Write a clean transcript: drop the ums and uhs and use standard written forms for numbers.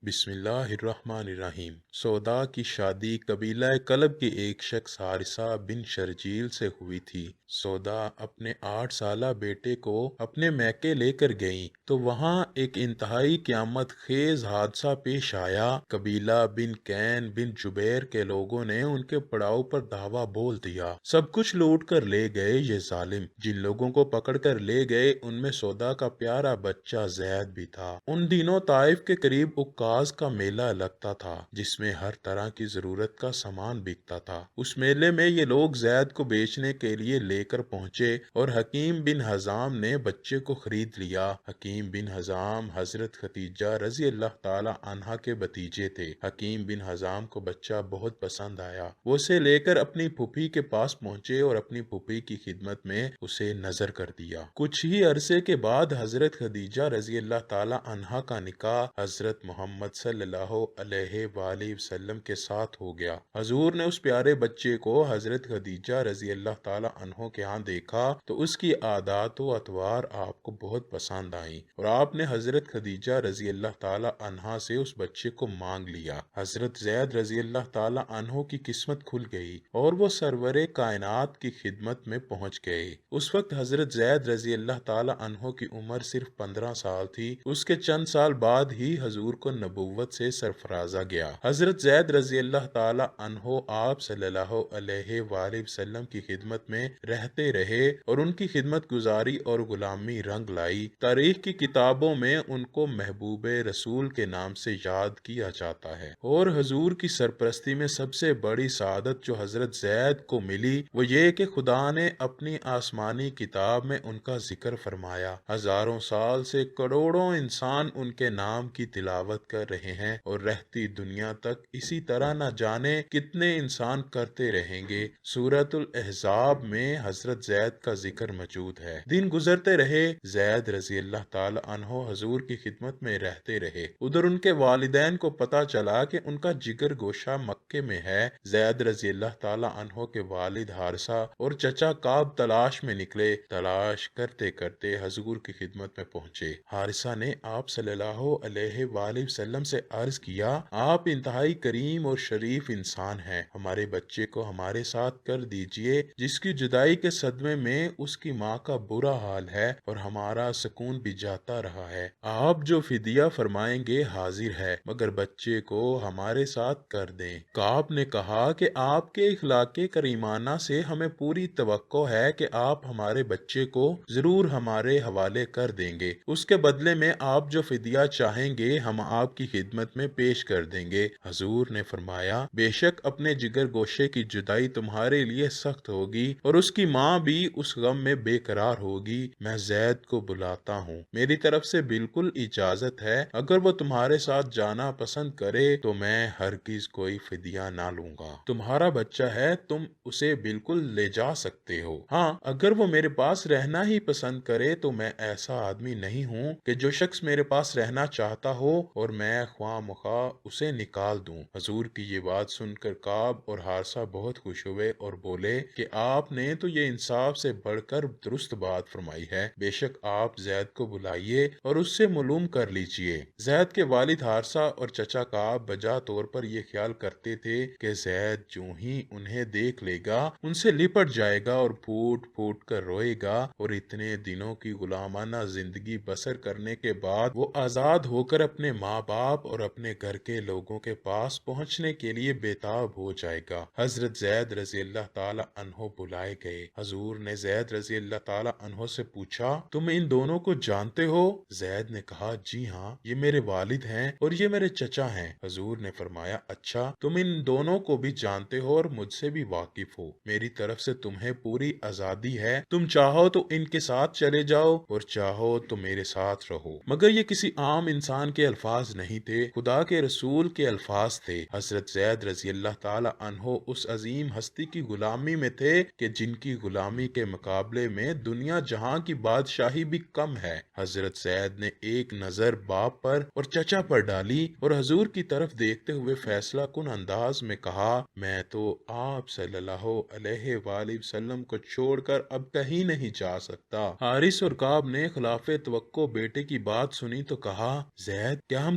بسم اللہ الرحمن الرحیم۔ سودا کی شادی قبیلہ کلب کے ایک شخص حارثہ بن شرجیل سے ہوئی تھی۔ سودا اپنے 8 سالہ بیٹے کو اپنے میکے لے کر گئیں تو وہاں ایک انتہائی قیامت خیز حادثہ پیش آیا۔ قبیلہ بن کین بن جبیر کے لوگوں نے ان کے پڑاؤ پر دھاوا بول دیا۔ سب کچھ لوٹ کر لے گئے۔ یہ ظالم جن لوگوں کو پکڑ کر لے گئے ان میں سودا کا پیارا بچہ زید بھی تھا۔ ان دنوں طائف کے قریب عکاظ کا میلہ لگتا تھا جس میں ہر طرح کی ضرورت کا سامان بکتا تھا۔ اس میلے میں یہ لوگ زید کو بیچنے کے لیے لے کر پہنچے اور حکیم بن حزام نے بچے کو خرید لیا۔ حکیم بن حزام حضرت ختیجہ رضی اللہ تعالی عنہا کے بھتیجے تھے۔ حکیم بن حزام کو بچہ بہت پسند آیا۔ وہ اسے لے کر اپنی پھوپھی کے پاس پہنچے اور اپنی پھوپھی کی خدمت میں اسے نظر کر دیا۔ کچھ ہی عرصے کے بعد حضرت خدیجہ رضی اللہ تعالی عنہا کا نکاح حضرت محمد صلی اللہ علیہ وآلہ وسلم کے ساتھ ہو گیا۔ حضور نے اس پیارے بچے کو حضرت خدیجہ رضی اللہ تعالی عنہ کے ہاں دیکھا تو اس کی عادات و اطوار آپ کو بہت پسند آئیں اور آپ نے حضرت خدیجہ رضی اللہ تعالی عنہا سے اس بچے کو مانگ لیا۔ حضرت زید رضی اللہ تعالی عنہ کی قسمت کھل گئی اور وہ سرور کائنات کی خدمت میں پہنچ گئے۔ اس وقت حضرت زید رضی اللہ تعالی عنہ کی عمر صرف 15 سال تھی۔ اس کے چند سال بعد ہی حضور کو نبوت سے سرفرازہ گیا۔ حضرت زید رضی اللہ تعالی عنہ آپ صلی اللہ علیہ وآلہ وسلم کی خدمت میں رہتے رہے اور ان کی خدمت گزاری اور غلامی رنگ لائی۔ تاریخ کی کتابوں میں ان کو محبوب رسول کے نام سے یاد کیا جاتا ہے اور حضور کی سرپرستی میں سب سے بڑی سعادت جو حضرت زید کو ملی وہ یہ کہ خدا نے اپنی آسمانی کتاب میں ان کا ذکر فرمایا۔ ہزاروں سال سے کروڑوں انسان ان کے نام کی تلاوت کر رہے ہیں اور رہتی دنیا تک اسی طرح نہ جانے کتنے انسان کرتے رہیں گے۔ سورۃ الاحزاب میں حضرت زید کا ذکر موجود ہے۔ دن گزرتے رہے، زید رضی اللہ تعالی عنہ حضور کی خدمت میں رہتے رہے۔ ادھر ان کے والدین کو پتا چلا کہ ان کا جگر گوشہ مکے میں ہے۔ زید رضی اللہ تعالی عنہ کے والد حارثہ اور چچا کعب تلاش میں نکلے۔ تلاش کرتے کرتے حضور کی خدمت میں پہنچے۔ حارثہ نے آپ صلی اللہ علیہ وآلہ وسلم سے عرض کیا، آپ انتہائی کریم اور شریف انسان ہیں، ہمارے بچے کو ہمارے ساتھ کر دیجئے جس کی جدائی کے صدمے میں اس کی ماں کا برا حال ہے اور ہمارا سکون بھی جاتا رہا ہے۔ آپ جو فدیہ فرمائیں گے حاضر ہے، مگر بچے کو ہمارے ساتھ کر دیں۔ کعب نے کہا کہ آپ کے اخلاق کریمانہ سے ہمیں پوری توقع ہے کہ آپ ہمارے بچے کو ضرور ہمارے حوالے کر دیں گے۔ اس کے بدلے میں آپ جو فدیہ چاہیں گے ہم آپ کی خدمت میں پیش کر دیں گے۔ حضور نے فرمایا، بے شک اپنے جگر گوشے کی جدائی تمہارے لیے سخت ہوگی اور اس کی ماں بھی اس غم میں بے قرار ہوگی۔ میں زید کو بلاتا ہوں، میری طرف سے بالکل اجازت ہے۔ اگر وہ تمہارے ساتھ جانا پسند کرے تو میں ہرگز کوئی فدیہ نہ لوں گا۔ تمہارا بچہ ہے، تم اسے بالکل لے جا سکتے ہو۔ ہاں، اگر وہ میرے پاس رہنا ہی پسند کرے تو میں ایسا آدمی نہیں ہوں کہ جو شخص میرے پاس رہنا چاہتا ہو اور میں خواہ مخواہ اسے نکال دوں۔ حضور کی یہ بات سن کر کعب اور حارثہ بہت خوش ہوئے اور بولے کہ آپ نے تو یہ انصاف سے بڑھ کر درست بات فرمائی ہے۔ بے شک آپ زید کو بلائیے اور اس سے معلوم کر لیجئے۔ زید کے والد حارثہ اور چچا کعب بجا طور پر یہ خیال کرتے تھے کہ زید جو ہی انہیں دیکھ لے گا ان سے لپٹ جائے گا اور پھوٹ پھوٹ کر روئے گا اور اتنے دنوں کی غلامانہ زندگی بسر کرنے کے بعد وہ آزاد ہو کر اپنے ماں باپ اور اپنے گھر کے لوگوں کے پاس پہنچنے کے لیے بےتاب ہو جائے گا۔ حضرت زید رضی اللہ تعالی عنہ بلائے گئے۔ حضور نے زید رضی اللہ تعالی عنہ سے پوچھا، تم ان دونوں کو جانتے ہو؟ زید نے کہا، جی ہاں، یہ میرے والد ہیں اور یہ میرے چچا ہیں۔ حضور نے فرمایا، اچھا، تم ان دونوں کو بھی جانتے ہو اور مجھ سے بھی واقف ہو۔ میری طرف سے تمہیں پوری آزادی ہے، تم چاہو تو ان کے ساتھ چلے جاؤ اور چاہو تو میرے ساتھ رہو۔ مگر یہ کسی عام انسان کے الفاظ نہیں تھے، خدا کے رسول کے الفاظ تھے۔ حضرت زید رضی اللہ تعالی عنہ اس عظیم ہستی کی غلامی میں تھے کہ جن کی غلامی کے مقابلے میں دنیا جہاں کی بادشاہی بھی کم ہے۔ حضرت زید نے ایک نظر باپ پر اور چچا پر ڈالی اور حضور کی طرف دیکھتے ہوئے فیصلہ کن انداز میں کہا، میں تو آپ صلی اللہ علیہ وآلہ وسلم کو چھوڑ کر اب کہیں نہیں جا سکتا۔ حارث اور کعب نے خلاف توقع بیٹے کی بات سنی تو کہا، زید، کیا ہم